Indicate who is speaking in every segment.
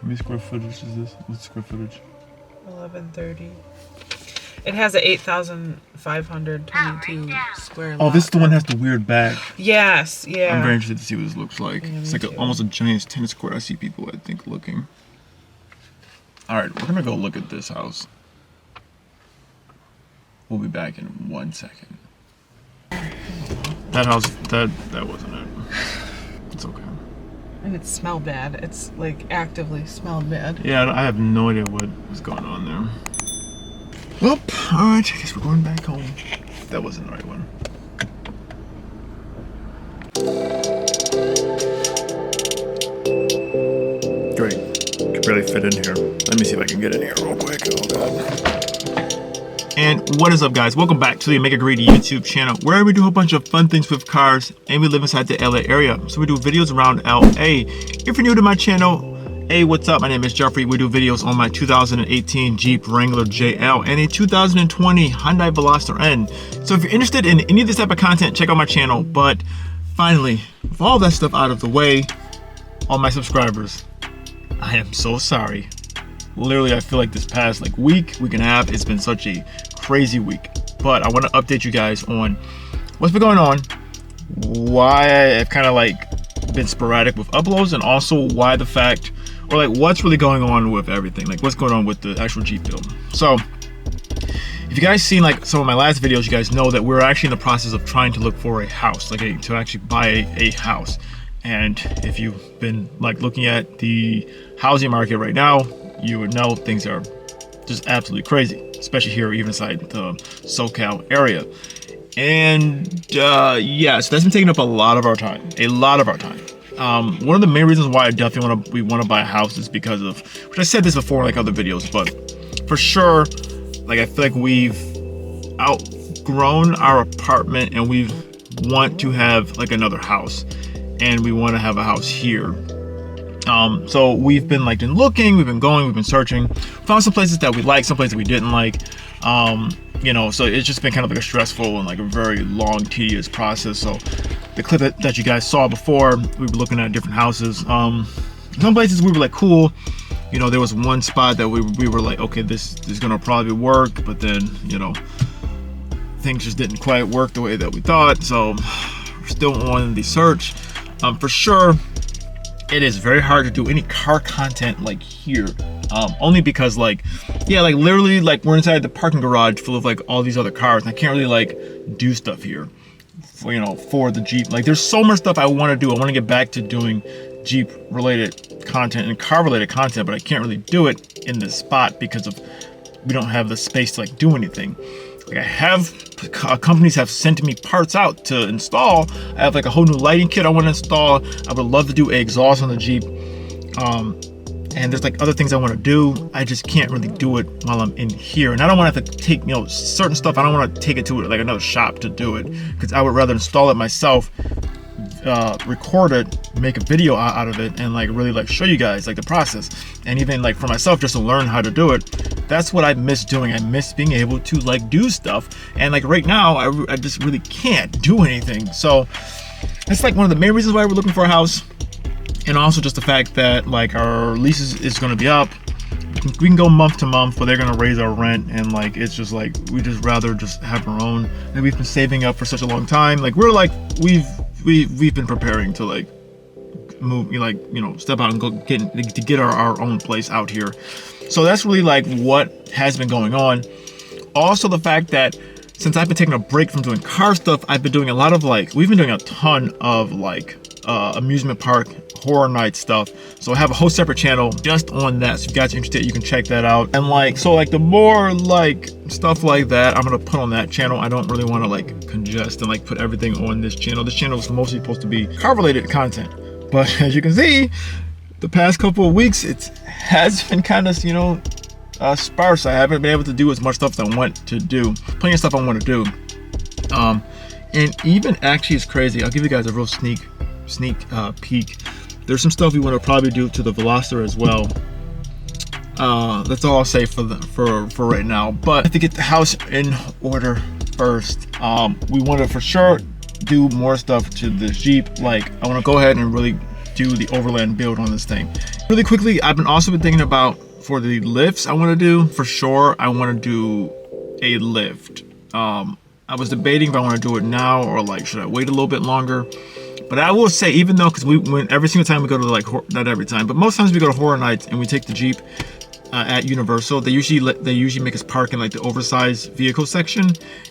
Speaker 1: many square footage is this? What's square footage?
Speaker 2: 1130. It has a 8,522 square.
Speaker 1: Oh, this is the one that has the weird back.
Speaker 2: Yes, yeah.
Speaker 1: I'm very interested to see what this looks like.
Speaker 2: Yeah,
Speaker 1: it's like almost a giant tennis court. I see people, I think, looking. All right, we're gonna go look at this house. We'll be back in 1 second. That house, that wasn't it. It's okay.
Speaker 2: And it smelled bad. It's like actively smelled bad.
Speaker 1: Yeah, I have no idea what was going on there. Well, alright, I guess we're going back home. That wasn't the right one. Great. Could barely fit in here. Let me see if I can get in here real quick. Oh god. And what is up, guys? Welcome back to the OmegaGreed YouTube channel, where we do a bunch of fun things with cars, and we live inside the LA area. So we do videos around LA. If you're new to my channel, hey, what's up? My name is Jeffrey. We do videos on my 2018 Jeep Wrangler JL and a 2020 Hyundai Veloster N. So if you're interested in any of this type of content, check out my channel. But finally, with all that stuff out of the way, all my subscribers, I am so sorry. Literally, I feel like this past week and a half, it's been such a crazy week. But I want to update you guys on what's been going on, why I've kind of been sporadic with uploads, and also why the fact, or what's really going on with everything, what's going on with the actual Jeep build. So if you guys seen some of my last videos, you guys know that we're actually in the process of trying to look for a house, to actually buy a house. And if you've been looking at the housing market right now, you would know things are just absolutely crazy, especially here, even inside the SoCal area. And yeah, so that's been taking up a lot of our time, one of the main reasons why I definitely want to buy a house is because of, which I said this before in other videos, but for sure, I feel like we've outgrown our apartment and we want to have another house, and we want to have a house here. So we've been looking, we've been going, we've been searching, found some places that we like, some places we didn't like. You know, so it's just been kind of a stressful and a very long, tedious process. So the clip that you guys saw before, we were looking at different houses. Some places we were cool. You know, there was one spot that we were okay, this is gonna probably work, but then, you know, things just didn't quite work the way that we thought. So we're still on the search. For sure, it is very hard to do any car content here, only because literally we're inside the parking garage full of all these other cars, and I can't really do stuff here for, you know, for the Jeep. There's so much stuff I want to do. I want to get back to doing Jeep related content and car related content, but I can't really do it in this spot because of we don't have the space to do anything. I have companies have sent me parts out to install. I have a whole new lighting kit I want to install. I would love to do an exhaust on the Jeep, and there's other things I want to do. I just can't really do it while I'm in here, and I don't want to have to take, you know, certain stuff. I don't want to take it to another shop to do it, because I would rather install it myself, record it, make a video out of it, and really show you guys the process, and even for myself, just to learn how to do it. That's what I miss doing. I miss being able to do stuff, and right now I just really can't do anything. So that's one of the main reasons why we're looking for a house, and also just the fact that our lease is going to be up. We can go month to month, but they're going to raise our rent, and it's just we just rather just have our own. And we've been saving up for such a long time. We've been preparing to move, you know, step out and go get our own place out here. So that's really what has been going on. Also the fact that since I've been taking a break from doing car stuff, I've been doing a lot of we've been doing a ton of amusement park horror night stuff. So I have a whole separate channel just on that, so if you guys are interested, you can check that out. And the more stuff like that I'm gonna put on that channel. I don't really want to congest and put everything on this channel. This channel is mostly supposed to be car related content, but as you can see, the past couple of weeks it has been kind of, you know, sparse. I haven't been able to do as much stuff as I want to do. Plenty of stuff I want to do, and even actually it's crazy. I'll give you guys a real sneak peek. There's some stuff we want to probably do to the Veloster as well. That's all I'll say for right now. But I have to get the house in order first. We want to for sure do more stuff to the Jeep. I want to go ahead and really do the overland build on this thing. Really quickly, I've also been thinking about for the lifts I want to do. For sure, I want to do a lift. I was debating if I want to do it now or like should I wait a little bit longer. But I will say, even though, because every single time we go to like, not every time, but most times we go to Horror Nights and we take the Jeep at Universal, they usually make us park in like the oversized vehicle section,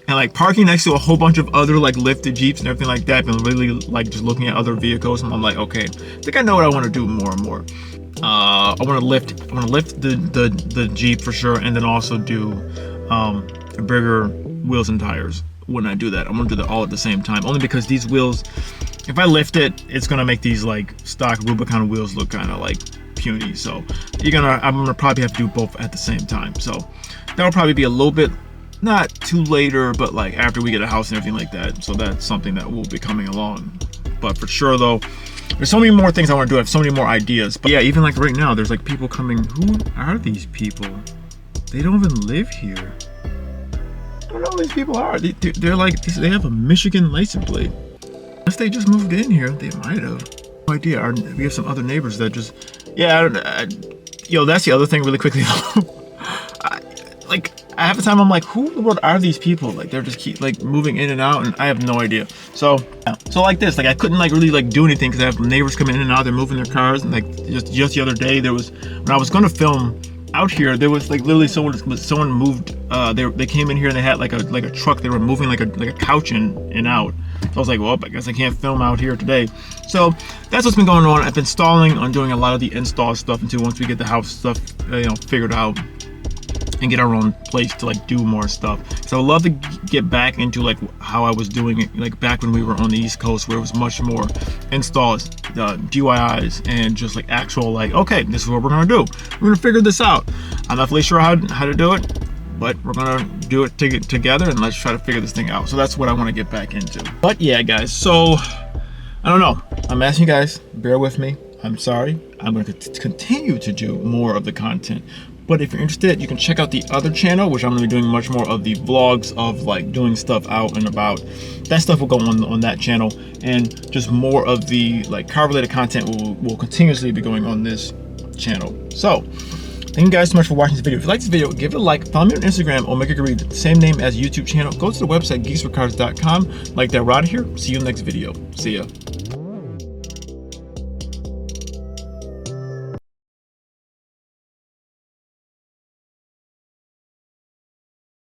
Speaker 1: and like parking next to a whole bunch of other like lifted Jeeps and everything like that, and really like just looking at other vehicles, and I'm like, okay, I think I know what I want to do more and more. I want to lift the Jeep for sure, and then also do bigger wheels and tires. When I do that, I'm gonna do that all at the same time, only because these wheels, if I lift it, it's gonna make these like stock Rubicon wheels look kind of like puny. So I'm gonna probably have to do both at the same time. So that'll probably be a little bit, not too later, but like after we get a house and everything like that. So that's something that will be coming along. But for sure though, there's so many more things I want to do. I have so many more ideas. But yeah, even like right now, there's like people coming. Who are these people? They don't even live here. I don't know who these people are. They're like, they have a Michigan license plate. Unless they just moved in here, they might have. No idea. We have some other neighbors that just, yeah, yo, that's the other thing really quickly. Like, half the time I'm like, who in the world are these people? Like, they're just keep like moving in and out, and I have no idea. So like this, like I couldn't like really like do anything because I have neighbors coming in and out. They're moving their cars, and like just the other day there was, when I was gonna film out here, there was like literally someone moved. They came in here and they had like a truck. They were moving like a couch in and out. So I was like, well, I guess I can't film out here today. So that's what's been going on. I've been stalling on doing a lot of the install stuff until once we get the house stuff, figured out and get our own place to like do more stuff. So I would love to get back into like how I was doing it like back when we were on the East Coast, where it was much more installs, DIYs, and just like actual like, okay, this is what we're gonna do. We're gonna figure this out. I'm not really sure how to do it, but we're gonna do it together, and let's try to figure this thing out. So that's what I want to get back into. But yeah, guys, so I don't know. I'm asking you guys, bear with me. I'm sorry. I'm going to continue to do more of the content. But if you're interested, you can check out the other channel, which I'm going to be doing much more of the vlogs of like doing stuff out and about. That stuff will go on that channel, and just more of the like car related content will continuously be going on this channel. So thank you guys so much for watching this video. If you like this video, give it a like. Follow me on Instagram, OmegaGreed, same name as YouTube channel. Go to the website geeksforcars.com. Like that, we're out of here. See you in the next video. See ya.